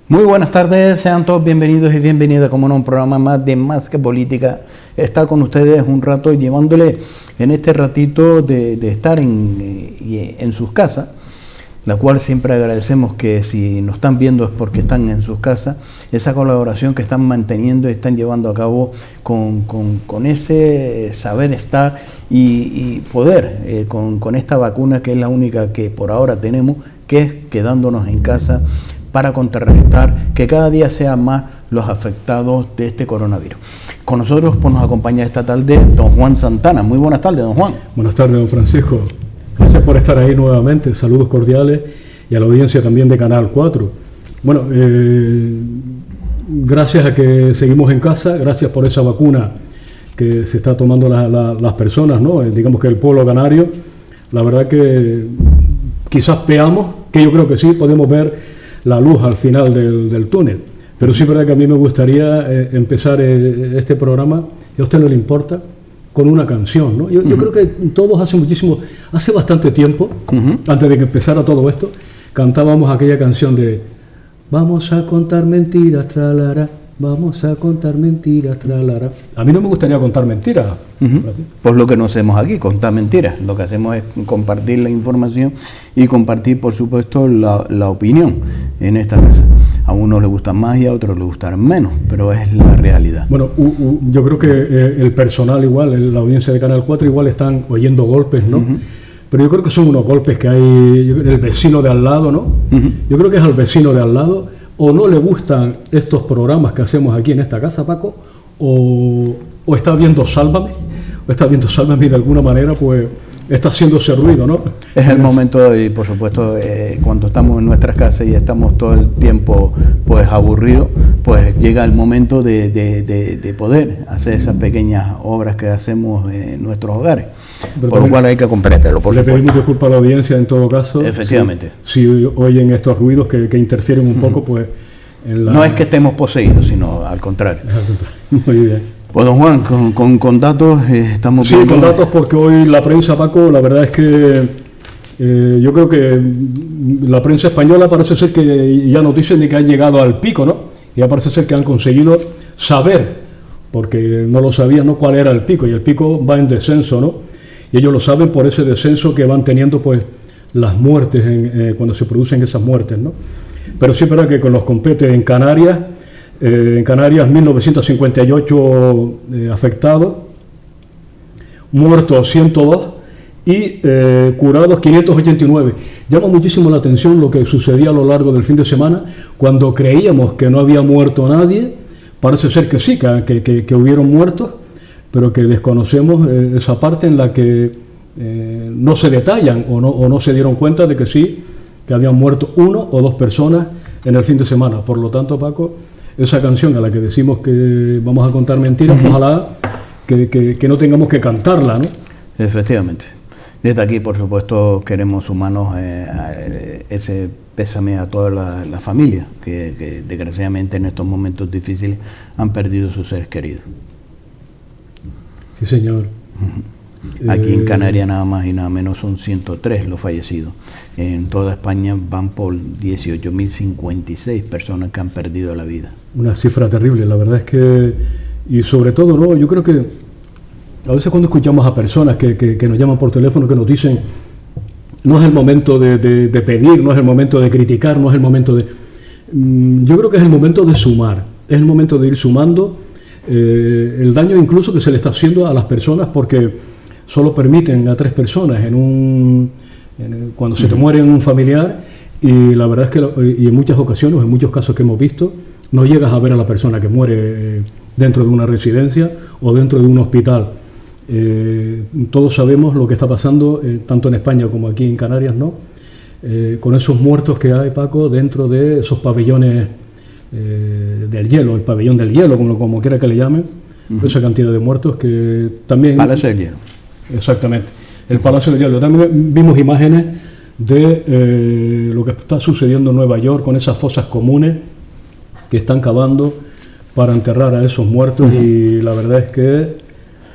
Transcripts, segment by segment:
Muy buenas tardes, sean todos bienvenidos y bienvenidas como no, un programa más de Más que Política. Está con ustedes un rato llevándole en este ratito de estar en sus casas, la cual siempre agradecemos que si nos están viendo es porque están en sus casas, esa colaboración que están manteniendo y están llevando a cabo con ese saber estar y poder con esta vacuna que es la única que por ahora tenemos, que es quedándonos en casa para contrarrestar que cada día sean más los afectados de este coronavirus. Con nosotros nos acompaña esta tarde don Juan Santana. Muy buenas tardes, don Juan. Buenas tardes, don Francisco. Gracias por estar ahí nuevamente. Saludos cordiales y a la audiencia también de Canal 4. Bueno, gracias a que seguimos en casa, gracias por esa vacuna que se está tomando las personas, ¿no? Digamos que el pueblo canario, la verdad que quizás veamos, que yo creo que sí, podemos ver la luz al final del túnel. Pero sí es verdad que a mí me gustaría empezar este programa, y a usted no le importa, con una canción, ¿no? Yo creo que todos hace bastante tiempo, antes de que empezara todo esto, cantábamos aquella canción de vamos a contar mentiras, tralara, vamos a contar mentiras, tralara. A mí no me gustaría contar mentiras. Pues lo que no hacemos aquí, contar mentiras. Lo que hacemos es compartir la información y compartir, por supuesto, la opinión en esta casa. A unos les gustan más y a otros les gustan menos, pero es la realidad. Bueno, yo creo que el personal igual, la audiencia de Canal 4 igual están oyendo golpes, ¿no? Pero yo creo que son unos golpes que hay el vecino de al lado, ¿no? Yo creo que es al vecino de al lado, o no le gustan estos programas que hacemos aquí en esta casa, Paco, o está viendo Sálvame, y de alguna manera, pues está haciendo ese ruido, ¿no? Es el momento, y por supuesto, cuando estamos en nuestras casas y estamos todo el tiempo pues aburridos, pues llega el momento de poder hacer esas pequeñas obras que hacemos en nuestros hogares. Pero por lo cual hay que comprenderlo, por supuesto. Le pedimos disculpas a la audiencia en todo caso. Efectivamente. Si oyen estos ruidos que interfieren un poco, pues no es que estemos poseídos, sino al contrario. Muy bien. Pues don Juan, con datos estamos viendo... Sí, con datos, porque hoy la prensa, Paco, la verdad es que yo creo que la prensa española parece ser que ya nos dicen de que han llegado al pico, ¿no? Ya parece ser que han conseguido saber, porque no lo sabían, ¿no?, cuál era el pico, y el pico va en descenso, ¿no? Y ellos lo saben por ese descenso que van teniendo, pues, las muertes, cuando se producen esas muertes, ¿no? Pero sí es verdad que con los compete en Canarias, 1958 afectados, muertos 102 y curados 589. Llama muchísimo la atención lo que sucedía a lo largo del fin de semana, cuando creíamos que no había muerto nadie. Parece ser que sí, que hubieron muertos, pero que desconocemos esa parte en la que no se detallan o no se dieron cuenta de que sí, que habían muerto 1 o 2 personas en el fin de semana. Por lo tanto, Paco, esa canción a la que decimos que vamos a contar mentiras, ojalá que no tengamos que cantarla, ¿no? Efectivamente. Desde aquí, por supuesto, queremos sumarnos a ese pésame a toda la familia que desgraciadamente en estos momentos difíciles han perdido sus seres queridos. Sí, señor. Aquí en Canarias nada más y nada menos son 103 los fallecidos. En toda España van por 18.056 personas que han perdido la vida. Una cifra terrible, la verdad es que, y sobre todo, ¿no?, yo creo que a veces cuando escuchamos a personas que nos llaman por teléfono, que nos dicen, no es el momento de pedir, no es el momento de criticar, no es el momento de... Yo creo que es el momento de sumar, es el momento de ir sumando el daño incluso que se le está haciendo a las personas, porque solo permiten a 3 personas cuando se te muere un familiar, y la verdad es que y en muchas ocasiones, en muchos casos que hemos visto, no llegas a ver a la persona que muere dentro de una residencia o dentro de un hospital. Todos sabemos lo que está pasando, tanto en España como aquí en Canarias, ¿no? Con esos muertos que hay, Paco, dentro de esos pabellones del hielo, el pabellón del hielo, como quiera que le llamen, esa cantidad de muertos que también... Palacio del Hielo. Exactamente, el Palacio del Hielo. También vimos imágenes de lo que está sucediendo en Nueva York con esas fosas comunes que están cavando para enterrar a esos muertos, y la verdad es que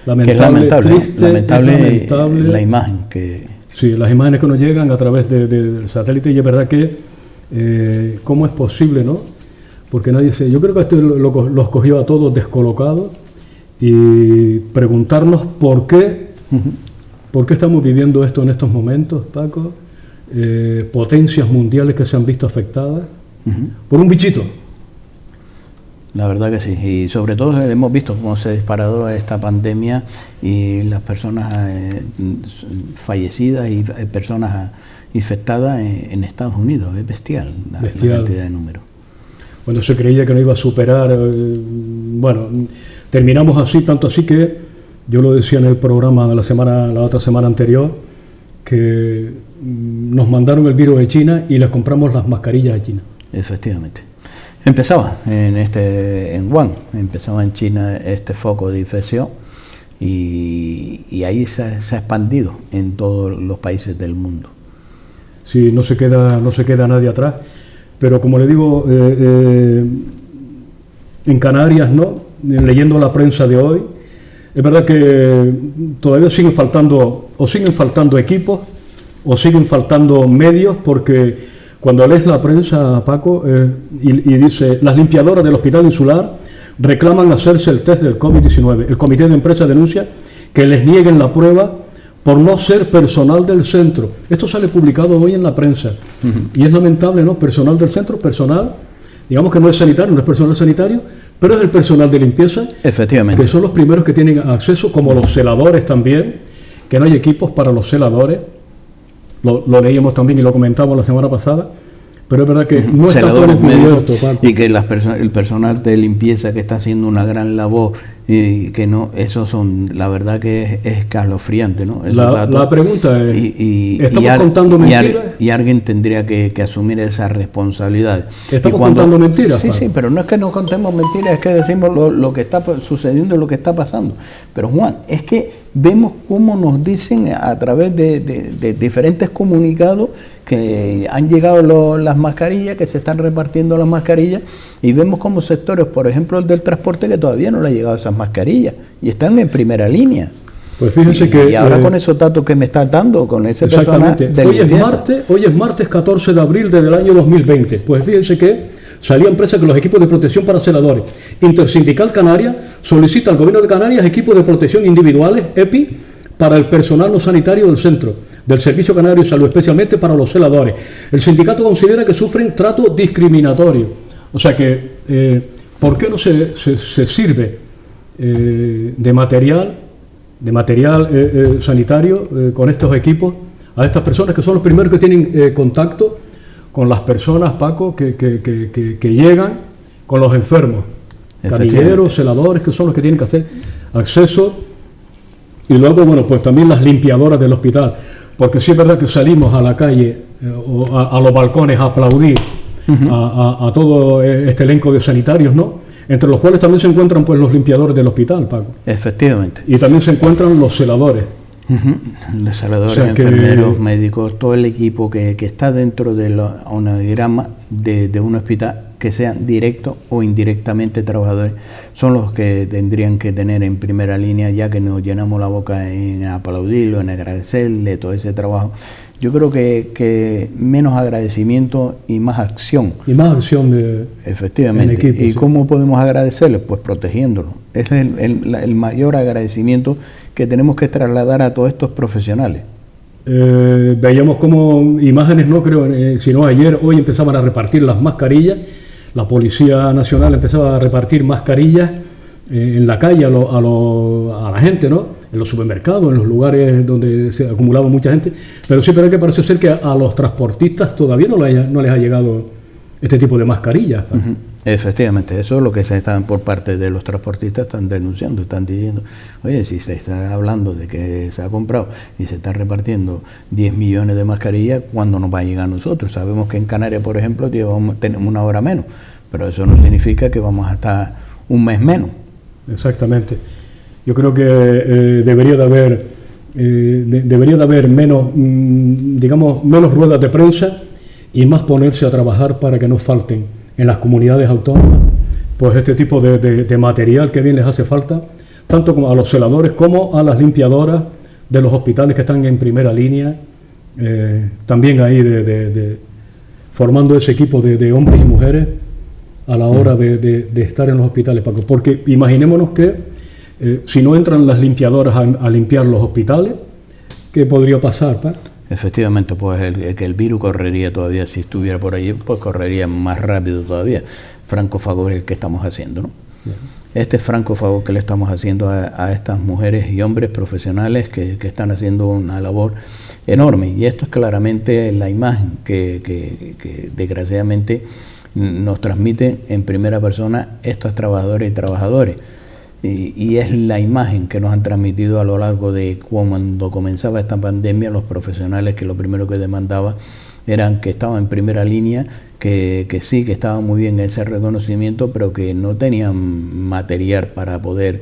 lamentable la imagen que... Sí, las imágenes que nos llegan a través del satélite, y es verdad que cómo es posible, ¿no?, porque nadie se... Yo creo que esto los cogió a todos descolocados y preguntarnos por qué, por qué estamos viviendo esto en estos momentos, Paco, potencias mundiales que se han visto afectadas por un bichito. La verdad que sí, y sobre todo hemos visto cómo se disparó esta pandemia y las personas fallecidas y personas infectadas en Estados Unidos. Es bestial la cantidad de números. Cuando se creía que no iba a superar, bueno, terminamos así, tanto así que yo lo decía en el programa de la otra semana anterior, que nos mandaron el virus de China y les compramos las mascarillas de China. Efectivamente. Empezaba en Wuhan, empezaba en China este foco de infección y ahí se ha expandido en todos los países del mundo. Sí, no se queda nadie atrás, pero como le digo, en Canarias, ¿no? Leyendo la prensa de hoy, es verdad que todavía siguen faltando equipos o siguen faltando medios, porque cuando lees la prensa, Paco, y dice, las limpiadoras del Hospital Insular reclaman hacerse el test del COVID-19. El comité de empresa denuncia que les nieguen la prueba por no ser personal del centro. Esto sale publicado hoy en la prensa. Y es lamentable, ¿no? Personal del centro, personal, digamos que no es sanitario, no es personal sanitario, pero es el personal de limpieza. Efectivamente. Que son los primeros que tienen acceso, como los celadores también, que no hay equipos para los celadores. Lo leíamos también y lo comentamos la semana pasada, pero es verdad que no está todo cubierto. Y que el personal de limpieza que está haciendo una gran labor, y que no, eso son, la verdad que es escalofriante, ¿no? La pregunta es, ¿estamos contando mentiras? Y alguien tendría que asumir esa responsabilidad. ¿Estamos contando mentiras? Sí, sí, pero no es que no contemos mentiras, es que decimos lo que está sucediendo y lo que está pasando. Pero Juan, es que vemos cómo nos dicen a través de diferentes comunicados que han llegado las mascarillas, que se están repartiendo las mascarillas, y vemos como sectores, por ejemplo el del transporte, que todavía no le han llegado esas mascarillas y están en primera línea. Pues fíjense que... Y ahora con esos datos que me estás dando, con ese personal de limpieza. Hoy es martes 14 de abril del año 2020. Pues fíjense que salía en prensa que los equipos de protección para celadores. Intersindical Canaria solicita al gobierno de Canarias equipos de protección individuales, EPI, para el personal no sanitario del centro, del Servicio Canario de Salud, especialmente para los celadores. El sindicato considera que sufren trato discriminatorio. O sea que, ¿por qué no se sirve de material sanitario con estos equipos a estas personas que son los primeros que tienen contacto con las personas, Paco, que llegan con los enfermos, camilleros, celadores, que son los que tienen que hacer acceso, y luego, bueno, pues también las limpiadoras del hospital, porque sí es verdad que salimos a la calle o a los balcones a aplaudir a todo este elenco de sanitarios, ¿no? Entre los cuales también se encuentran pues los limpiadores del hospital, Paco. Efectivamente. Y también se encuentran los celadores. Los celadores, o sea, enfermeros, médicos, todo el equipo que está dentro del organigrama de un hospital, que sean directos o indirectamente trabajadores, son los que tendrían que tener en primera línea, ya que nos llenamos la boca en aplaudirlo, en agradecerle todo ese trabajo. Yo creo que menos agradecimiento y más acción. Y más acción efectivamente. Equipo, ¿y sí, cómo podemos agradecerles? Pues protegiéndolo. Ese es el mayor agradecimiento que tenemos que trasladar a todos estos profesionales. Veíamos como imágenes, no creo, sino ayer, hoy empezaban a repartir las mascarillas. La Policía Nacional empezaba a repartir mascarillas en la calle a la gente, ¿no? En los supermercados, en los lugares donde se acumulaba mucha gente, pero sí, pero que parece ser que a los transportistas todavía no les ha llegado este tipo de mascarillas. Efectivamente, eso es lo que se están por parte de los transportistas, están denunciando, están diciendo, oye, si se está hablando de que se ha comprado y se está repartiendo 10 millones de mascarillas, ¿cuándo nos va a llegar a nosotros? Sabemos que en Canarias, por ejemplo, tenemos una hora menos, pero eso no significa que vamos a estar un mes menos. Exactamente. Yo creo que debería de haber menos, digamos, menos ruedas de prensa y más ponerse a trabajar para que no falten en las comunidades autónomas pues este tipo de material que bien les hace falta, tanto como a los celadores como a las limpiadoras de los hospitales que están en primera línea, también ahí formando ese equipo de hombres y mujeres a la hora de estar en los hospitales, Paco? Porque imaginémonos que si no entran las limpiadoras a limpiar los hospitales, ¿qué podría pasar, Paco? Efectivamente, pues el virus correría todavía, si estuviera por allí, pues correría más rápido todavía. Franco favor el que estamos haciendo, ¿no? Este franco favor que le estamos haciendo a estas mujeres y hombres profesionales que están haciendo una labor enorme. Y esto es claramente la imagen que desgraciadamente nos transmite en primera persona estos trabajadores y trabajadoras. Y es la imagen que nos han transmitido a lo largo de cuando comenzaba esta pandemia, los profesionales que lo primero que demandaban eran que estaban en primera línea, que sí, que estaban muy bien ese reconocimiento, pero que no tenían material para poder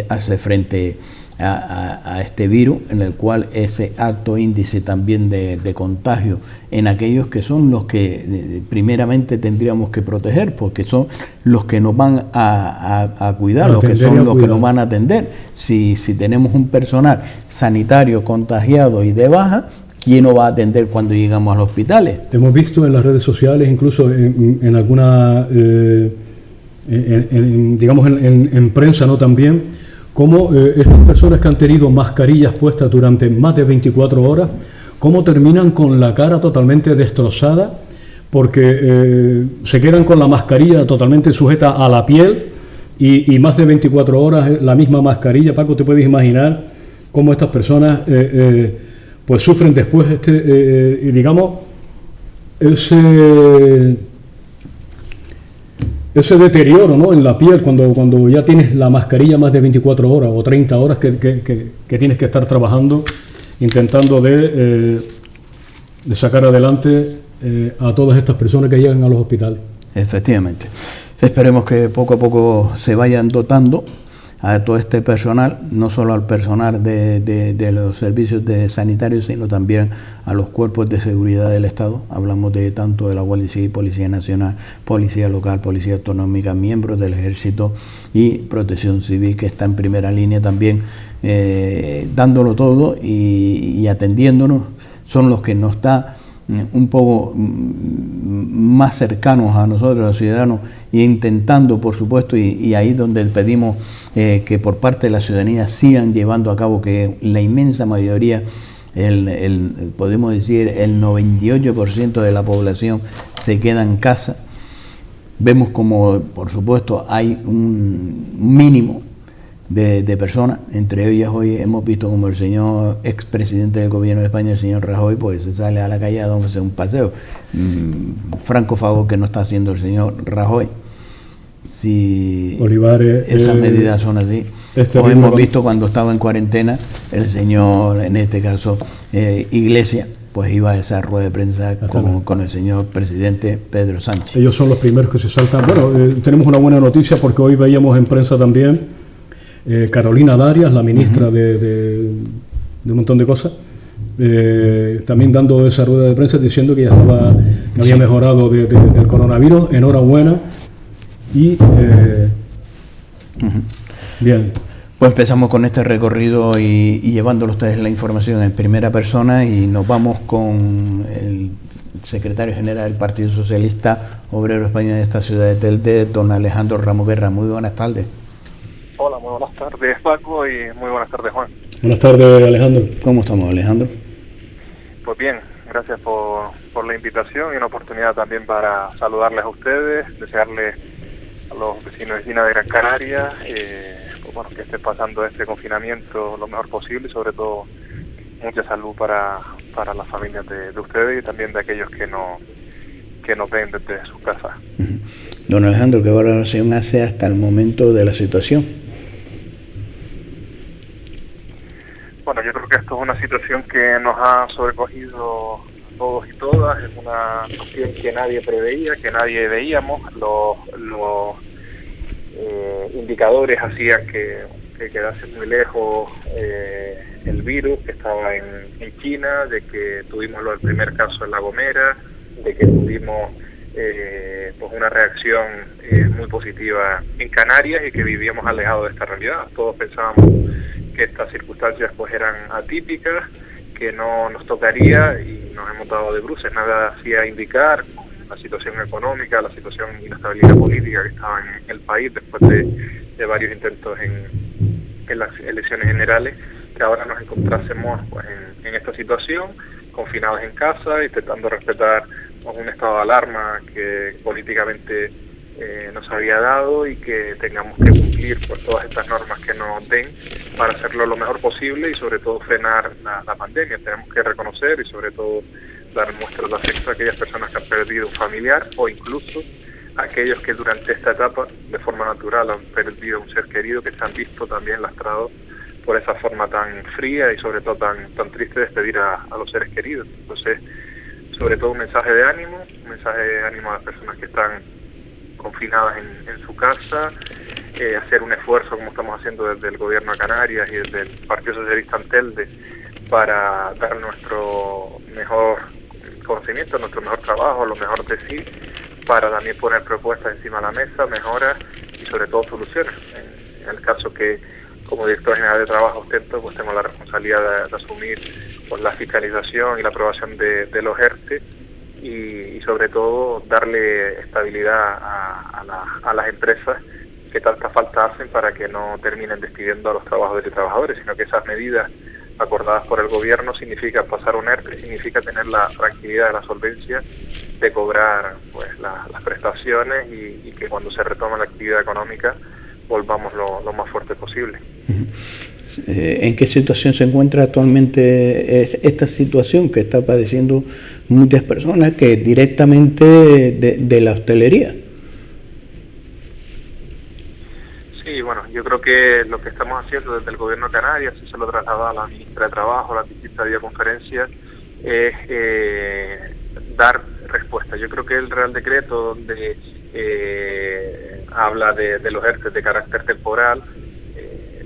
hacer frente a este virus, en el cual ese alto índice también de contagio en aquellos que son los que primeramente tendríamos que proteger, porque son los que nos van a cuidar, los que son los que nos van a atender. Si tenemos un personal sanitario contagiado y de baja, ¿quién nos va a atender cuando llegamos a los hospitales? Hemos visto en las redes sociales, incluso en alguna, digamos en prensa, ¿no? También, cómo estas personas que han tenido mascarillas puestas durante más de 24 horas, cómo terminan con la cara totalmente destrozada, porque se quedan con la mascarilla totalmente sujeta a la piel y más de 24 horas la misma mascarilla. Paco, te puedes imaginar cómo estas personas pues sufren después digamos ese deterioro, ¿no?, en la piel cuando ya tienes la mascarilla más de 24 horas o 30 horas que tienes que estar trabajando, intentando de sacar adelante a todas estas personas que llegan a los hospitales. Efectivamente. Esperemos que poco a poco se vayan dotando a todo este personal, no solo al personal de los servicios sanitarios, sino también a los cuerpos de seguridad del Estado. Hablamos de tanto de la Guardia Civil, Policía Nacional, Policía Local, Policía Autonómica, miembros del Ejército y Protección Civil, que está en primera línea también, dándolo todo y atendiéndonos. Son los que nos está un poco más cercanos a nosotros, los ciudadanos, e intentando, por supuesto, y ahí donde pedimos que por parte de la ciudadanía sigan llevando a cabo, que la inmensa mayoría, podemos decir el 98% de la población se queda en casa. Vemos como, por supuesto, hay un mínimo de personas, entre ellas hoy hemos visto como el señor expresidente del gobierno de España, el señor Rajoy, pues se sale a la calle a darse un paseo. Franco favor que no está haciendo el señor Rajoy. Si Olivares, esas medidas son así. Hoy hemos visto cuando estaba en cuarentena, el señor, en este caso Iglesias, pues iba a esa rueda de prensa con el señor presidente Pedro Sánchez. Ellos son los primeros que se saltan. Bueno, tenemos una buena noticia porque hoy veíamos en prensa también Carolina Darias, la ministra de un montón de cosas, también dando esa rueda de prensa diciendo que ya había mejorado del coronavirus. Enhorabuena. Y bien. Pues empezamos con este recorrido y llevándole a ustedes la información en primera persona, y nos vamos con el secretario general del Partido Socialista Obrero Español de esta ciudad de Telde, don Alejandro Ramos Guerra. Muy buenas tardes. Hola, muy buenas tardes, Paco, y muy buenas tardes, Juan. Buenas tardes, Alejandro. ¿Cómo estamos, Alejandro? Pues bien, gracias por la invitación y una oportunidad también para saludarles a ustedes, desearles a los vecinos y vecinas de Gran Canaria pues bueno, que estén pasando este confinamiento lo mejor posible, y sobre todo mucha salud para las familias de ustedes y también de aquellos que nos ven desde sus casas. Don Alejandro, ¿qué valoración hace hasta el momento de la situación? Bueno, yo creo que esto es una situación que nos ha sobrecogido a todos y todas. Es una cuestión que nadie preveía, que nadie veíamos. Los indicadores hacían que quedase muy lejos el virus, que estaba en China, de que tuvimos el primer caso en La Gomera, de que tuvimos pues una reacción muy positiva en Canarias y que vivíamos alejados de esta realidad. Todos pensábamos que estas circunstancias pues eran atípicas, que no nos tocaría, y nos hemos dado de bruces. Nada hacía indicar, la situación económica, la situación y la estabilidad política que estaba en el país después de varios intentos en las elecciones generales, que ahora nos encontrásemos pues, en esta situación, confinados en casa, intentando respetar un estado de alarma que políticamente nos había dado, y que tengamos que cumplir pues, todas estas normas que nos den para hacerlo lo mejor posible y sobre todo frenar la pandemia. Tenemos que reconocer y sobre todo dar muestras de afecto a aquellas personas que han perdido un familiar, o incluso a aquellos que durante esta etapa de forma natural han perdido un ser querido, que se han visto también lastrados por esa forma tan fría y sobre todo tan triste de despedir a los seres queridos. Entonces, sobre todo un mensaje de ánimo a las personas que están confinadas en su casa, hacer un esfuerzo como estamos haciendo desde el Gobierno de Canarias y desde el Partido Socialista en Telde para dar nuestro mejor conocimiento, nuestro mejor trabajo, lo mejor de sí, para también poner propuestas encima de la mesa, mejoras y sobre todo soluciones. En el caso que como director general de trabajo ostento, pues tengo la responsabilidad de asumir pues, la fiscalización y la aprobación de los ERTE y sobre todo darle estabilidad a las empresas que tanta falta hacen para que no terminen despidiendo a los trabajadores y trabajadoras, sino que esas medidas acordadas por el gobierno significa pasar un ERTE, significa tener la tranquilidad de la solvencia de cobrar pues las prestaciones y que cuando se retoma la actividad económica volvamos lo más fuerte posible. ¿En qué situación se encuentra actualmente esta situación que está padeciendo muchas personas que directamente de la hostelería? Sí, bueno, yo creo que lo que estamos haciendo desde el Gobierno de Canarias, y se lo trasladaba a la ministra de Trabajo, a la distintas videoconferencias, es dar respuesta. Yo creo que el Real Decreto, donde habla de los ERTE de carácter temporal,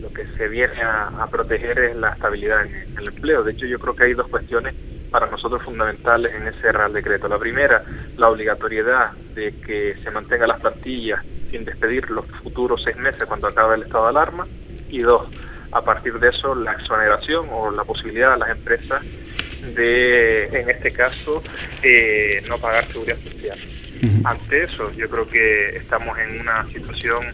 lo que se viene a proteger es la estabilidad en el empleo. De hecho, yo creo que hay dos cuestiones para nosotros fundamentales en ese Real Decreto. La primera, la obligatoriedad de que se mantengan las plantillas sin despedir los futuros 6 meses cuando acabe el estado de alarma, y dos, a partir de eso, la exoneración o la posibilidad a las empresas de, en este caso, no pagar seguridad social. Ante eso, yo creo que estamos en una situación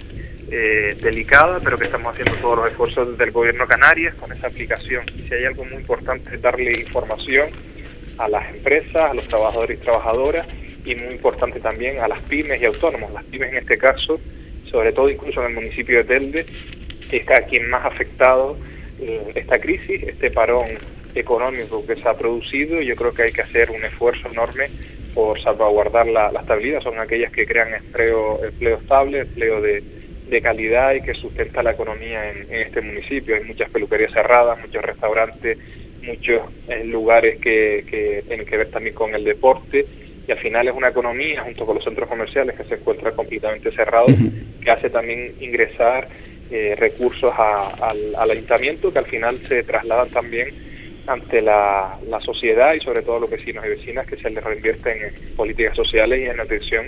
delicada, pero que estamos haciendo todos los esfuerzos desde el Gobierno de Canarias con esa aplicación. Y si hay algo muy importante, es darle información a las empresas, a los trabajadores y trabajadoras, y muy importante también a las pymes y autónomos. Las pymes en este caso, sobre todo incluso en el municipio de Telde, que está a quien más ha afectado esta crisis, este parón económico que se ha producido. Yo creo que hay que hacer un esfuerzo enorme por salvaguardar la estabilidad. Son aquellas que crean empleo estable, empleo de calidad y que sustenta la economía en este municipio. Hay muchas peluquerías cerradas, muchos restaurantes, muchos lugares que tienen que ver también con el deporte, y al final es una economía, junto con los centros comerciales que se encuentran completamente cerrados, que hace también ingresar recursos al ayuntamiento, que al final se trasladan también ante la sociedad y sobre todo a los vecinos y vecinas, que se les reinvierten en políticas sociales y en atención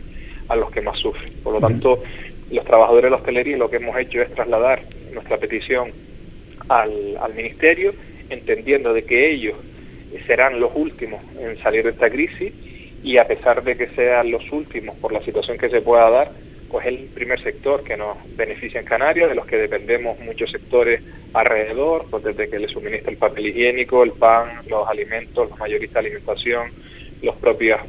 a los que más sufren. Por lo tanto, los trabajadores de la hostelería, lo que hemos hecho es trasladar nuestra petición al Ministerio, entendiendo de que ellos serán los últimos en salir de esta crisis, y a pesar de que sean los últimos por la situación que se pueda dar, pues es el primer sector que nos beneficia en Canarias, de los que dependemos muchos sectores alrededor, pues desde que le suministra el papel higiénico, el pan, los alimentos, los mayoristas de alimentación, los propios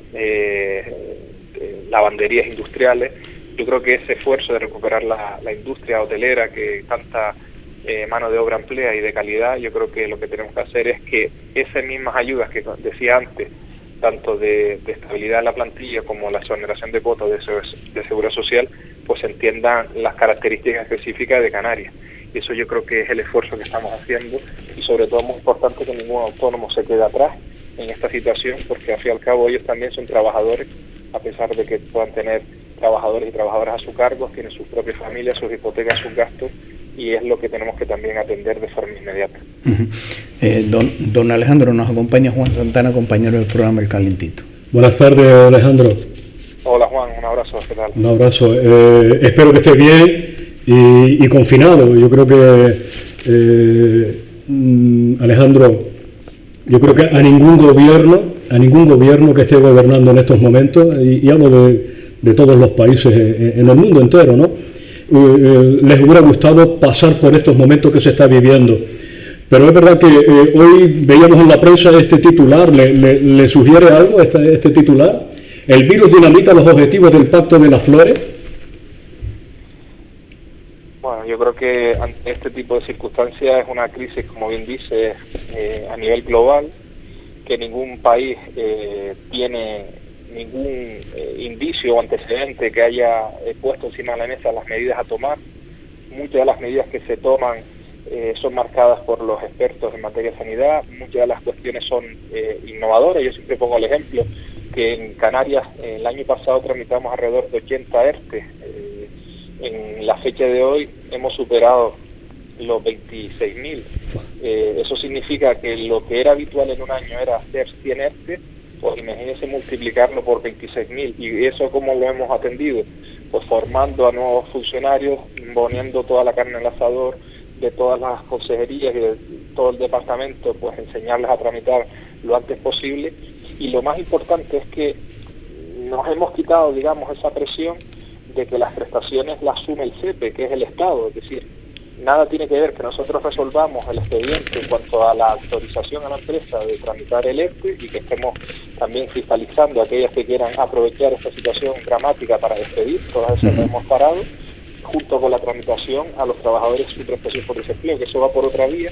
lavanderías industriales. Yo creo que ese esfuerzo de recuperar la industria hotelera, que tanta mano de obra emplea y de calidad, yo creo que lo que tenemos que hacer es que esas mismas ayudas que decía antes, tanto de estabilidad en la plantilla como la exoneración de cuotas de seguridad social, pues entiendan las características específicas de Canarias. Y eso yo creo que es el esfuerzo que estamos haciendo, y sobre todo es muy importante que ningún autónomo se quede atrás en esta situación, porque al fin y al cabo ellos también son trabajadores, a pesar de que puedan tener trabajadores y trabajadoras a su cargo, tienen sus propias familias, sus hipotecas, sus gastos, y es lo que tenemos que también atender de forma inmediata. Don Alejandro, nos acompaña Juan Santana, compañero del programa El Calentito. Buenas tardes, Alejandro. Hola Juan, un abrazo, ¿qué tal? Un abrazo. Espero que estés bien y confinado. Yo creo que, Alejandro, yo creo que a ningún gobierno a ningún gobierno que esté gobernando en estos momentos, y hablo de todos los países en el mundo entero, ¿no? Les hubiera gustado pasar por estos momentos que se está viviendo. Pero es verdad que hoy veíamos en la prensa este titular, ¿le sugiere algo este titular? ¿El virus dinamita los objetivos del Pacto de las Flores? Bueno, yo creo que ante este tipo de circunstancias es una crisis, como bien dice, a nivel global, que ningún país tiene ningún indicio o antecedente que haya puesto encima de la mesa las medidas a tomar. Muchas de las medidas que se toman son marcadas por los expertos en materia de sanidad, muchas de las cuestiones son innovadoras. Yo siempre pongo el ejemplo que en Canarias el año pasado tramitamos alrededor de 80 ERTE. En la fecha de hoy hemos superado los 26.000. Eso significa que lo que era habitual en un año era hacer 100 ERTE, pues imagínense multiplicarlo por 26.000. ¿Y eso cómo lo hemos atendido? Pues formando a nuevos funcionarios, poniendo toda la carne en el asador de todas las consejerías y de todo el departamento, pues enseñarles a tramitar lo antes posible. Y lo más importante es que nos hemos quitado, digamos, esa presión de que las prestaciones las asume el CEPE, que es el Estado. Es decir, nada tiene que ver que nosotros resolvamos el expediente en cuanto a la autorización a la empresa de tramitar el ERTE y que estemos también fiscalizando a aquellas que quieran aprovechar esta situación dramática para despedir, todas esas las hemos parado, junto con la tramitación a los trabajadores sin prestación por desempleo, que eso va por otra vía,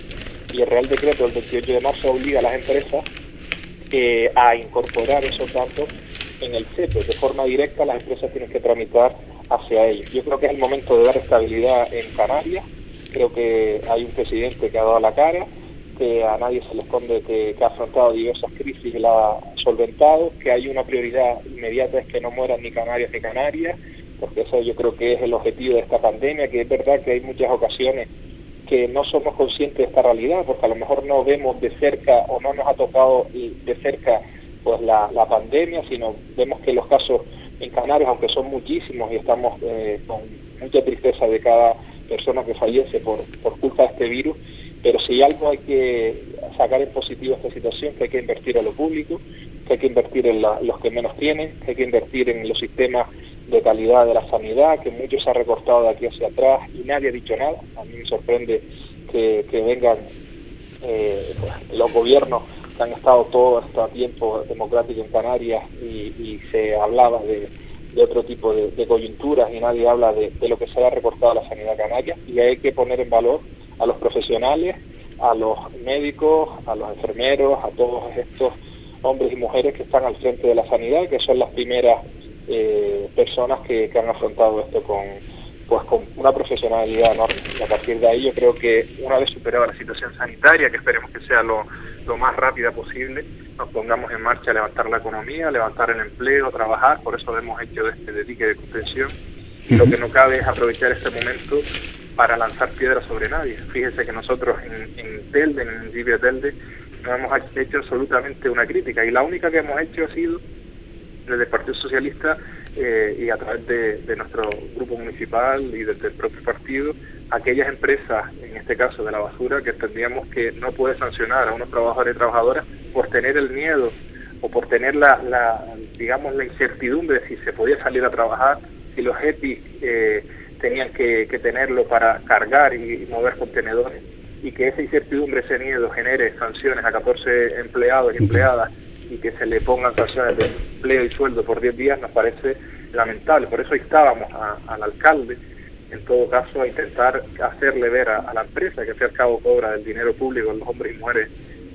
y el Real Decreto del 28 de marzo obliga a las empresas a incorporar esos datos en el CEPE. De forma directa las empresas tienen que tramitar hacia ellos. Yo creo que es el momento de dar estabilidad en Canarias. Creo que hay un presidente que ha dado la cara, que a nadie se le esconde que ha afrontado diversas crisis y la ha solventado, que hay una prioridad inmediata, es que no mueran ni canarios ni canarias, porque eso yo creo que es el objetivo de esta pandemia, que es verdad que hay muchas ocasiones que no somos conscientes de esta realidad, porque a lo mejor no vemos de cerca o no nos ha tocado de cerca pues la pandemia, sino vemos que los casos en Canarias, aunque son muchísimos y estamos con mucha tristeza de cada persona que fallece por culpa de este virus, pero si algo hay que sacar en positivo esta situación, que hay que invertir en lo público, que hay que invertir en los que menos tienen, que hay que invertir en los sistemas de calidad de la sanidad, que mucho se ha recortado de aquí hacia atrás y nadie ha dicho nada. A mí me sorprende que vengan pues, los gobiernos que han estado todo este tiempo democrático en Canarias y se hablaba de otro tipo de coyunturas y nadie habla de lo que se ha recortado a la sanidad canaria, y hay que poner en valor a los profesionales, a los médicos, a los enfermeros, a todos estos hombres y mujeres que están al frente de la sanidad, que son las primeras personas que han afrontado esto con una profesionalidad enorme. Y a partir de ahí yo creo que una vez superada la situación sanitaria, que esperemos que sea lo más rápida posible, nos pongamos en marcha a levantar la economía, a levantar el empleo, a trabajar. Por eso hemos hecho este dedique de contención, y lo que no cabe es aprovechar este momento para lanzar piedras sobre nadie. Fíjense que nosotros en Telde, en el municipio de Telde, no hemos hecho absolutamente una crítica, y la única que hemos hecho ha sido desde el Partido Socialista y a través de nuestro grupo municipal y desde el propio partido, aquellas empresas, en este caso de la basura, que entendíamos que no puede sancionar a unos trabajadores y trabajadoras por tener el miedo o por tener la incertidumbre de si se podía salir a trabajar, si los EPI tenían que tenerlo para cargar y mover contenedores, y que esa incertidumbre, ese miedo genere sanciones a 14 empleados y empleadas y que se le pongan sanciones de empleo y sueldo por 10 días, nos parece lamentable. Por eso instábamos al alcalde, en todo caso, a intentar hacerle ver a la empresa, que al fin y al cabo cobra el dinero público, los hombres y mujeres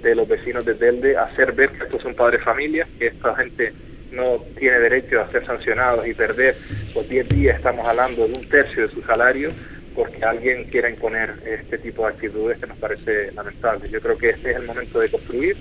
de los vecinos de Telde, hacer ver que estos son padres de familia, que esta gente no tiene derecho a ser sancionados y perder pues 10 días, estamos hablando de un tercio de su salario, porque alguien quiera imponer este tipo de actitudes, que nos parece lamentable. Yo creo que este es el momento de construir,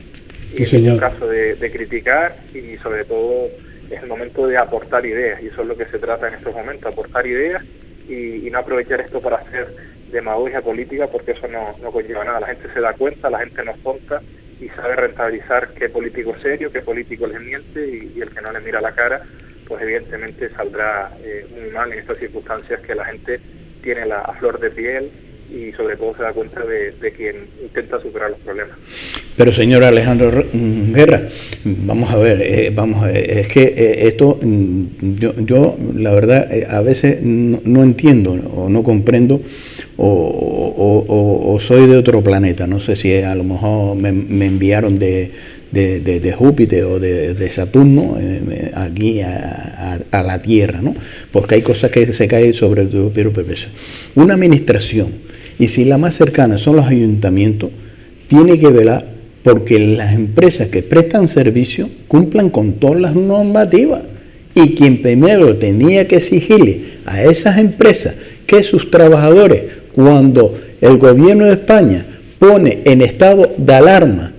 y en el caso de criticar, y sobre todo es el momento de aportar ideas, y eso es lo que se trata en estos momentos, aportar ideas y no aprovechar esto para hacer demagogia política, porque eso no conlleva nada. La gente se da cuenta, la gente no es tonta y sabe rentabilizar qué político es serio, qué político les miente, y el que no le mira la cara, pues evidentemente saldrá muy mal en estas circunstancias que la gente tiene a flor de piel, y sobre todo se da cuenta de quien intenta superar los problemas. Pero señor Alejandro Guerra, vamos a ver, es que esto yo la verdad a veces no entiendo o no comprendo o soy de otro planeta, no sé si a lo mejor me enviaron de Júpiter o de Saturno aquí a la Tierra, ¿no? Porque hay cosas que se caen sobre tu peso. Una administración, y si la más cercana son los ayuntamientos, tiene que velar porque las empresas que prestan servicio cumplan con todas las normativas. Y quien primero tenía que exigirle a esas empresas que sus trabajadores, cuando el gobierno de España pone en estado de alarma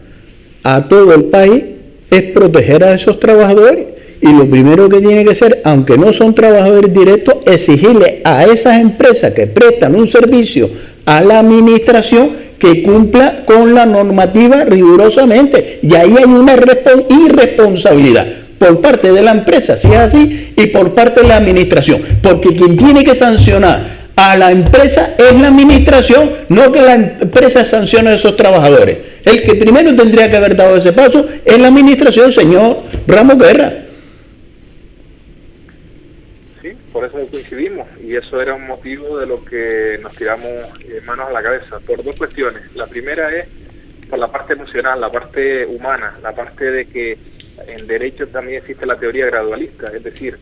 a todo el país, es proteger a esos trabajadores. Y lo primero que tiene que ser, aunque no son trabajadores directos, exigirle a esas empresas que prestan un servicio a la administración que cumpla con la normativa rigurosamente. Y ahí hay una irresponsabilidad por parte de la empresa, si es así, y por parte de la administración. Porque quien tiene que sancionar a la empresa es la administración, no que la empresa sancione a esos trabajadores. El que primero tendría que haber dado ese paso es la administración, señor Ramos Guerra. Sí, por eso coincidimos, y eso era un motivo de lo que nos tiramos manos a la cabeza, por dos cuestiones. La primera es por la parte emocional, la parte humana, la parte de que en derecho también existe la teoría gradualista, es decir,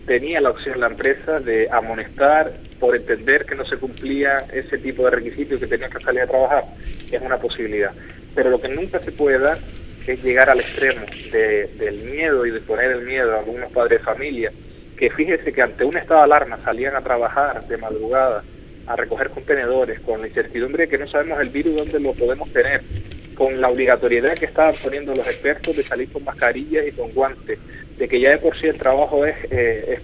tenía la opción la empresa de amonestar por entender que no se cumplía ese tipo de requisitos y que tenía que salir a trabajar, es una posibilidad. Pero lo que nunca se puede dar es llegar al extremo del miedo y de poner el miedo a algunos padres de familia, que fíjese que ante un estado de alarma salían a trabajar de madrugada, a recoger contenedores, con la incertidumbre de que no sabemos el virus dónde lo podemos tener, con la obligatoriedad que estaban poniendo los expertos de salir con mascarillas y con guantes, de que ya de por sí el trabajo es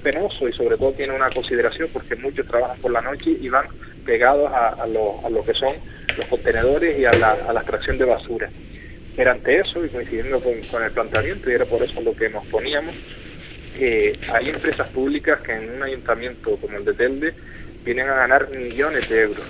penoso y sobre todo tiene una consideración porque muchos trabajan por la noche y van pegados a lo que son los contenedores y a la extracción de basura. Pero ante eso, y coincidiendo con el planteamiento, y era por eso lo que nos poníamos, hay empresas públicas que en un ayuntamiento como el de Telde vienen a ganar millones de euros.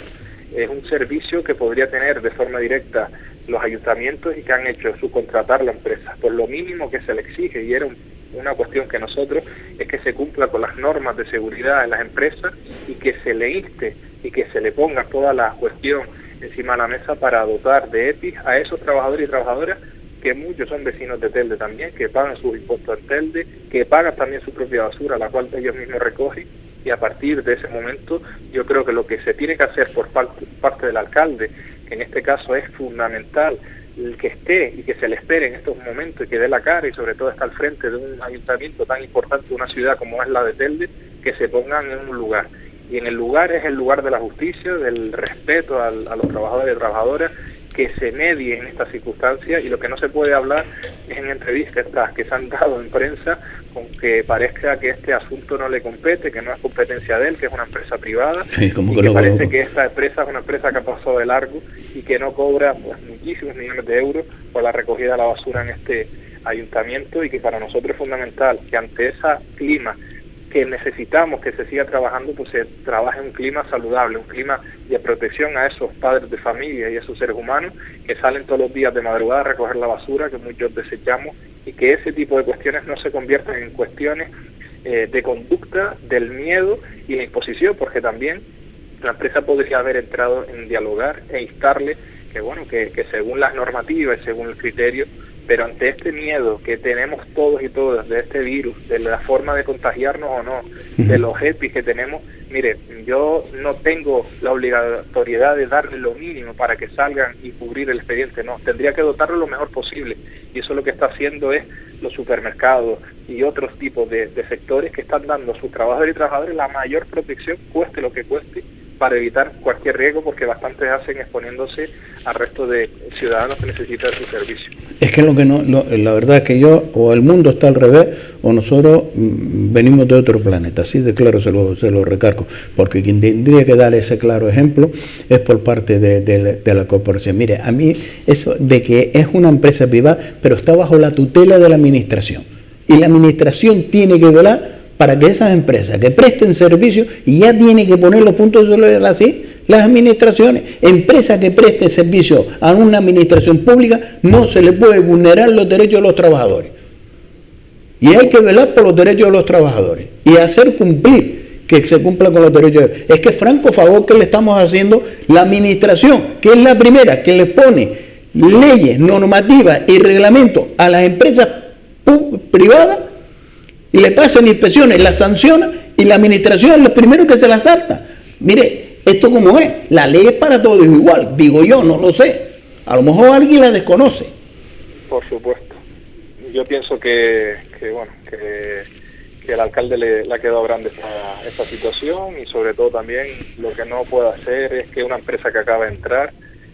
Es un servicio que podría tener de forma directa los ayuntamientos y que han hecho subcontratar la empresa por lo mínimo que se le exige, y era una cuestión que nosotros es que se cumpla con las normas de seguridad en las empresas y que se le inste y que se le ponga toda la cuestión encima de la mesa para dotar de EPIs a esos trabajadores y trabajadoras que muchos son vecinos de Telde también, que pagan sus impuestos en Telde, que pagan también su propia basura, la cual ellos mismos recogen, y a partir de ese momento yo creo que lo que se tiene que hacer por parte del alcalde, que en este caso es fundamental el que esté y que se le espere en estos momentos y que dé la cara y sobre todo está al frente de un ayuntamiento tan importante de una ciudad como es la de Telde, que se pongan en un lugar. Y en el lugar es el lugar de la justicia, del respeto a los trabajadores y trabajadoras, que se medie en estas circunstancias, y lo que no se puede hablar es en entrevistas que se han dado en prensa con que parezca que este asunto no le compete, que no es competencia de él, que es una empresa privada, sí, como que parece que esta empresa es una empresa que ha pasado de largo y que no cobra pues muchísimos millones de euros por la recogida de la basura en este ayuntamiento, y que para nosotros es fundamental que ante ese clima que necesitamos que se siga trabajando, pues se trabaje en un clima saludable, un clima de protección a esos padres de familia y a esos seres humanos que salen todos los días de madrugada a recoger la basura que muchos desechamos, y que ese tipo de cuestiones no se conviertan en cuestiones de conducta, del miedo y la imposición, porque también la empresa podría haber entrado en dialogar e instarle que bueno, que según las normativas y según el criterio, pero ante este miedo que tenemos todos y todas de este virus, de la forma de contagiarnos o no, de los EPIs que tenemos, mire, yo no tengo la obligatoriedad de darle lo mínimo para que salgan y cubrir el expediente, no, tendría que dotarlo lo mejor posible, y eso lo que está haciendo es los supermercados y otros tipos de sectores que están dando a sus trabajadores y trabajadoras la mayor protección, cueste lo que cueste, para evitar cualquier riesgo, porque bastantes hacen exponiéndose al resto de ciudadanos que necesitan su servicio. Es que la verdad es que o el mundo está al revés, o nosotros venimos de otro planeta, así de claro se lo recargo, porque quien tendría que dar ese claro ejemplo es por parte de la corporación. Mire, a mí eso de que es una empresa privada, pero está bajo la tutela de la administración, y la administración tiene que velar para que esas empresas que presten servicios, y ya tiene que poner los puntos de así, Las administraciones, empresa que preste servicio a una administración pública, no se le puede vulnerar los derechos de los trabajadores. Y hay que velar por los derechos de los trabajadores y hacer cumplir, que se cumpla con los derechos. Es que franco favor que le estamos haciendo la administración, que es la primera que le pone leyes, normativas y reglamentos a las empresas privadas, y le pasan inspecciones, las sanciona, y la administración es lo primero que se las salta. Mire, esto como es, la ley es para todos igual, digo yo, no lo sé. A lo mejor alguien la desconoce. Por supuesto. Yo pienso que al alcalde le ha quedado grande esta situación, y sobre todo también lo que no puede hacer es que una empresa que acaba de entrar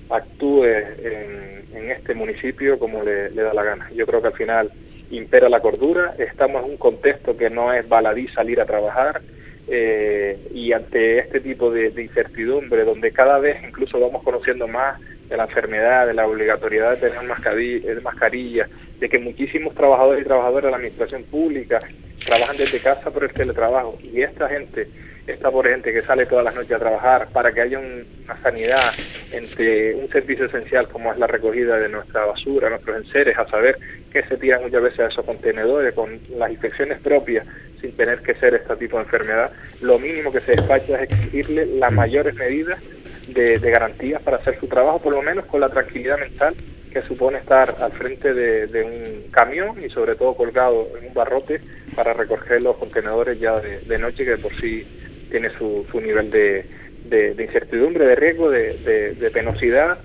actúe en este municipio como le da la gana. Yo creo que al final impera la cordura, estamos en un contexto que no es baladí salir a trabajar, y ante este tipo de incertidumbre, donde cada vez incluso vamos conociendo más de la enfermedad, de la obligatoriedad de tener mascarilla, de que muchísimos trabajadores y trabajadoras de la administración pública trabajan desde casa por el teletrabajo, y esta pobre gente que sale todas las noches a trabajar para que haya una sanidad entre un servicio esencial como es la recogida de nuestra basura, nuestros enseres, a saber que se tiran muchas veces a esos contenedores con las infecciones propias sin tener que ser este tipo de enfermedad. Lo mínimo que se despacha es exigirle las mayores medidas de garantías para hacer su trabajo, por lo menos con la tranquilidad mental que supone estar al frente de un camión y sobre todo colgado en un barrote para recoger los contenedores ya de noche, que por sí tiene su nivel de incertidumbre, de riesgo, de penosidad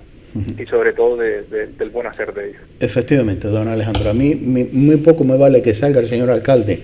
y sobre todo del buen hacer de ellos. Efectivamente, don Alejandro, a mí muy poco me vale que salga el señor alcalde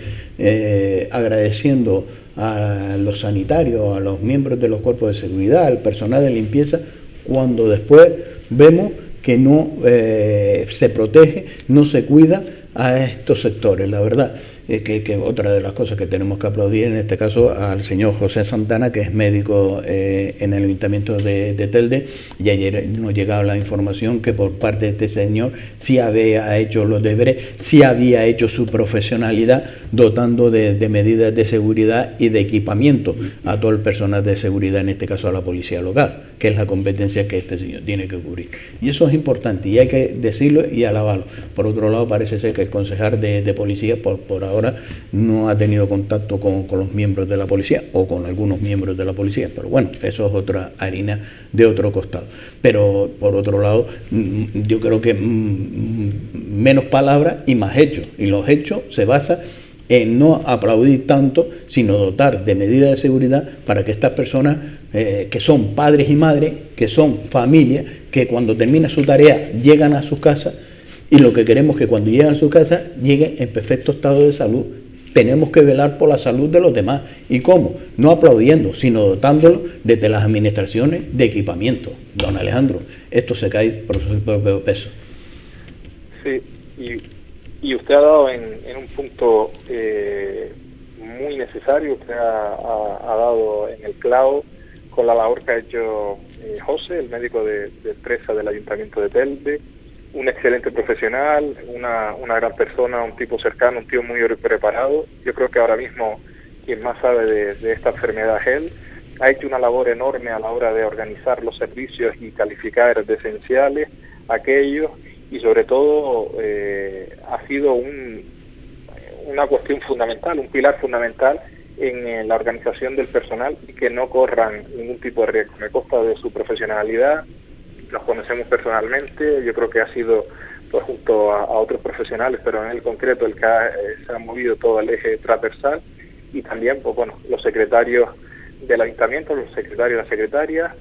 agradeciendo a los sanitarios, a los miembros de los cuerpos de seguridad, al personal de limpieza, cuando después vemos que no se protege, no se cuida a estos sectores. La verdad que otra de las cosas que tenemos que aplaudir en este caso al señor José Santana, que es médico en el Ayuntamiento de Telde, y ayer nos llegaba la información que por parte de este señor sí había hecho los deberes, sí había hecho su profesionalidad, dotando de medidas de seguridad y de equipamiento a todo el personal de seguridad, en este caso a la policía local, que es la competencia que este señor tiene que cubrir. Y eso es importante y hay que decirlo y alabarlo. Por otro lado, parece ser que el concejal de policía por ahora no ha tenido contacto con los miembros de la policía o con algunos miembros de la policía, pero bueno, eso es otra harina de otro costado. Pero por otro lado, yo creo que menos palabras y más hechos, y los hechos se basan en no aplaudir tanto, sino dotar de medidas de seguridad para que estas personas que son padres y madres, que son familias, que cuando termina su tarea llegan a sus casas, y lo que queremos es que cuando lleguen a su casa lleguen en perfecto estado de salud. Tenemos que velar por la salud de los demás. ¿Y cómo? No aplaudiendo, sino dotándolo desde las administraciones de equipamiento. Don Alejandro, esto se cae por su propio peso. Sí, y usted ha dado en un punto muy necesario, usted ha dado en el clavo con la labor que ha hecho José, el médico de empresa del Ayuntamiento de Telde, un excelente profesional, una gran persona, un tipo cercano, un tío muy preparado. Yo creo que ahora mismo quien más sabe de esta enfermedad es él. Ha hecho una labor enorme a la hora de organizar los servicios y calificar de esenciales aquellos, y sobre todo ha sido una cuestión fundamental, un pilar fundamental en la organización del personal y que no corran ningún tipo de riesgo. Me consta de su profesionalidad, nos conocemos personalmente, yo creo que ha sido pues junto a otros profesionales, pero en el concreto el que se ha movido todo el eje transversal, y también pues bueno, los secretarios del ayuntamiento, los secretarios y las secretarias,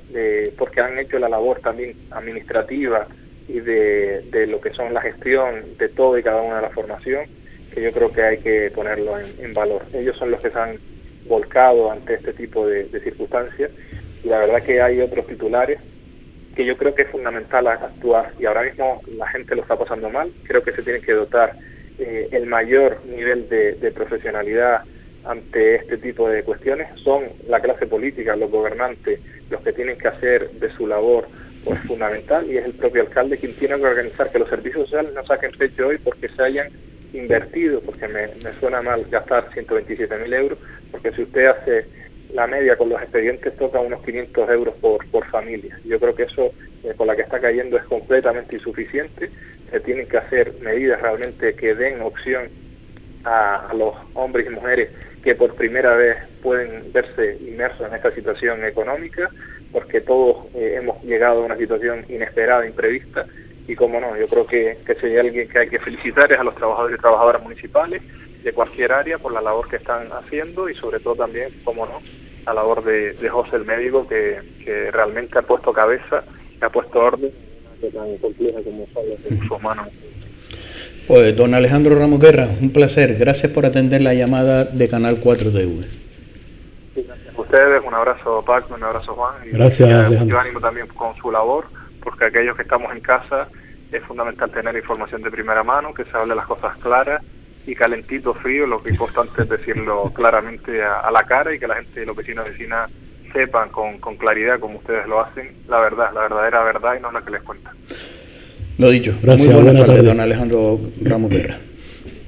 porque han hecho la labor también administrativa y de lo que son la gestión de todo y cada una de la formación, que yo creo que hay que ponerlo en valor. Ellos son los que se han volcado ante este tipo de circunstancias, y la verdad que hay otros titulares que yo creo que es fundamental actuar, y ahora mismo la gente lo está pasando mal. Creo que se tiene que dotar el mayor nivel de profesionalidad ante este tipo de cuestiones. Son la clase política, los gobernantes, los que tienen que hacer de su labor pues fundamental, y es el propio alcalde quien tiene que organizar que los servicios sociales no saquen pecho hoy porque se hayan invertido, porque me suena mal gastar 127.000 euros, porque si usted hace la media con los expedientes toca unos 500 euros por familia. Yo creo que eso, con la que está cayendo, es completamente insuficiente. Se tienen que hacer medidas realmente que den opción a los hombres y mujeres que por primera vez pueden verse inmersos en esta situación económica, porque todos hemos llegado a una situación inesperada, imprevista, y como no, yo creo que si hay alguien que hay que felicitar es a los trabajadores y trabajadoras municipales de cualquier área por la labor que están haciendo, y sobre todo también, como no, la labor de José el médico, que realmente ha puesto cabeza, ha puesto orden en una tan compleja como son los derechos humanos. Pues don Alejandro Ramos Guerra, un placer, gracias por atender la llamada de Canal 4 TV. Sí, gracias a ustedes, un abrazo Paco, un abrazo Juan, y gracias, mucho ánimo también con su labor, porque aquellos que estamos en casa es fundamental tener información de primera mano, que se hable las cosas claras y calentito, frío. Lo que es importante es decirlo claramente a la cara, y que la gente, los vecinos y vecinas, sepan con claridad, como ustedes lo hacen, la verdad, la verdadera verdad, y no la que les cuentan. Lo dicho. Gracias. Muy buenas tardes, don Alejandro Ramos Guerra.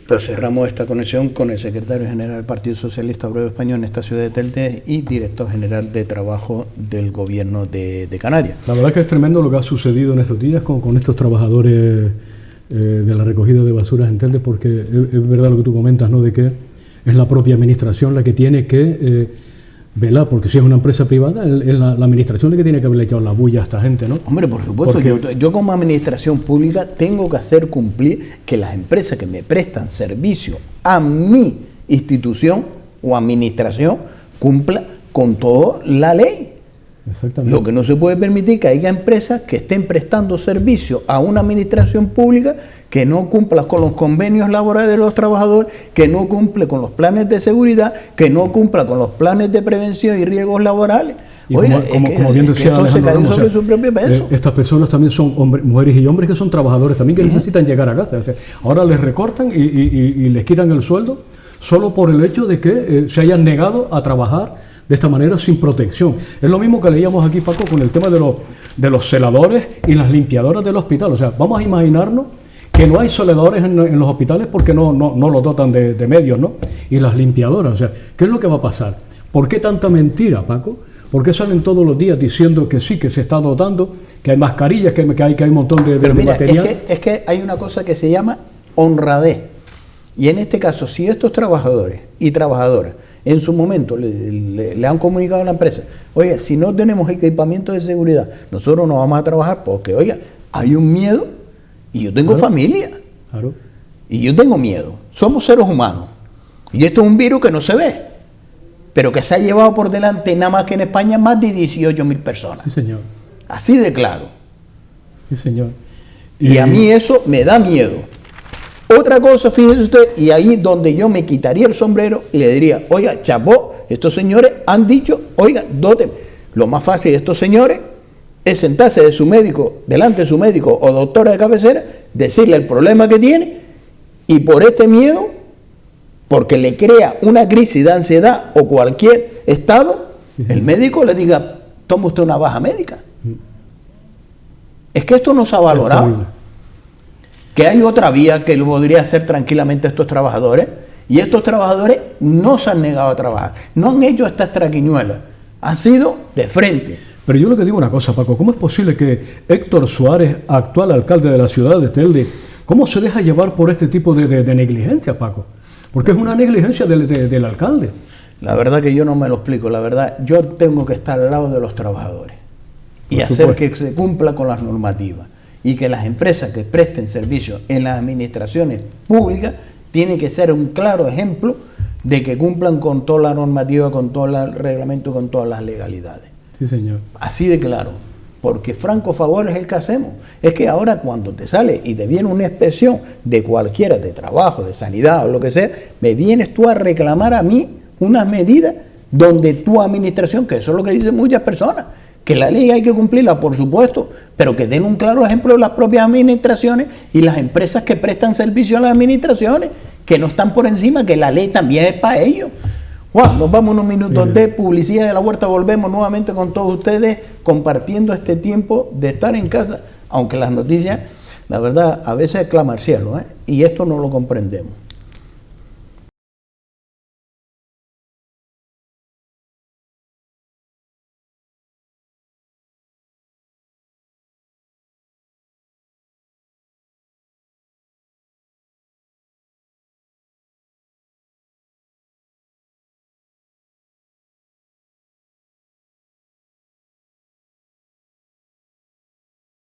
Pues cerramos esta conexión con el secretario general del Partido Socialista Obrero Español en esta ciudad de Telde y director general de trabajo del gobierno de Canarias. La verdad que es tremendo lo que ha sucedido en estos días con estos trabajadores de la recogida de basuras en Telde, porque es verdad lo que tú comentas, ¿no?, de que es la propia administración la que tiene que velar, porque si es una empresa privada, es la administración la que tiene que haberle echado la bulla a esta gente, ¿no? Hombre, por supuesto, yo como administración pública tengo que hacer cumplir que las empresas que me prestan servicio a mi institución o administración cumplan con toda la ley. Exactamente. Lo que no se puede permitir que haya empresas que estén prestando servicio a una administración pública que no cumpla con los convenios laborales de los trabajadores, que no cumple con los planes de seguridad, que no cumpla con los planes de prevención y riesgos laborales. Y oiga, como bien decía Alejandro Ramos, sobre su propio peso. Estas personas también son hombres, mujeres y hombres que son trabajadores también, que necesitan llegar a casa. O sea, ahora les recortan y les quitan el sueldo solo por el hecho de que se hayan negado a trabajar de esta manera sin protección. Es lo mismo que leíamos aquí, Paco, con el tema de los celadores y las limpiadoras del hospital. O sea, vamos a imaginarnos que no hay celadores en los hospitales porque no lo dotan de medios, ¿no? Y las limpiadoras, o sea, ¿qué es lo que va a pasar? ¿Por qué tanta mentira, Paco? ¿Por qué salen todos los días diciendo que sí, que se está dotando, que hay mascarillas, que hay un montón de material? Es que hay una cosa que se llama honradez. Y en este caso, si estos trabajadores y trabajadoras en su momento le han comunicado a la empresa, oye, si no tenemos equipamiento de seguridad, nosotros no vamos a trabajar porque, oiga, hay un miedo. Y yo tengo familia. Claro. Y yo tengo miedo. Somos seres humanos. Y esto es un virus que no se ve, pero que se ha llevado por delante, nada más que en España, más de 18.000 personas. Sí, señor. Así de claro. Sí, señor. Y a mí eso me da miedo. Otra cosa, fíjese usted, y ahí donde yo me quitaría el sombrero, le diría, oiga, chapó, estos señores han dicho, oiga, doten. Lo más fácil de estos señores es sentarse de su médico, delante de su médico o doctora de cabecera, decirle el problema que tiene, y por este miedo, porque le crea una crisis de ansiedad o cualquier estado, el médico le diga, tome usted una baja médica. Es que esto no se ha valorado. Que hay otra vía que lo podría hacer tranquilamente estos trabajadores, y estos trabajadores no se han negado a trabajar, no han hecho estas traquiñuelas, han sido de frente. Pero yo lo que digo una cosa, Paco, ¿cómo es posible que Héctor Suárez, actual alcalde de la ciudad de Telde, cómo se deja llevar por este tipo de negligencia, Paco? Porque es una negligencia del alcalde. La verdad que yo no me lo explico, la verdad, yo tengo que estar al lado de los trabajadores y hacer que se cumpla con las normativas, y que las empresas que presten servicios en las administraciones públicas tienen que ser un claro ejemplo de que cumplan con toda la normativa, con todo el reglamento, con todas las legalidades. Sí, señor. Así de claro, porque franco favor es el que hacemos. Es que ahora cuando te sale y te viene una inspección de cualquiera, de trabajo, de sanidad o lo que sea, me vienes tú a reclamar a mí unas medidas donde tu administración, que eso es lo que dicen muchas personas, que la ley hay que cumplirla, por supuesto, pero que den un claro ejemplo de las propias administraciones y las empresas que prestan servicio a las administraciones, que no están por encima, que la ley también es para ellos. Juan, nos vamos unos minutos de publicidad de la huerta, volvemos nuevamente con todos ustedes compartiendo este tiempo de estar en casa, aunque las noticias, la verdad, a veces claman al cielo, y esto no lo comprendemos.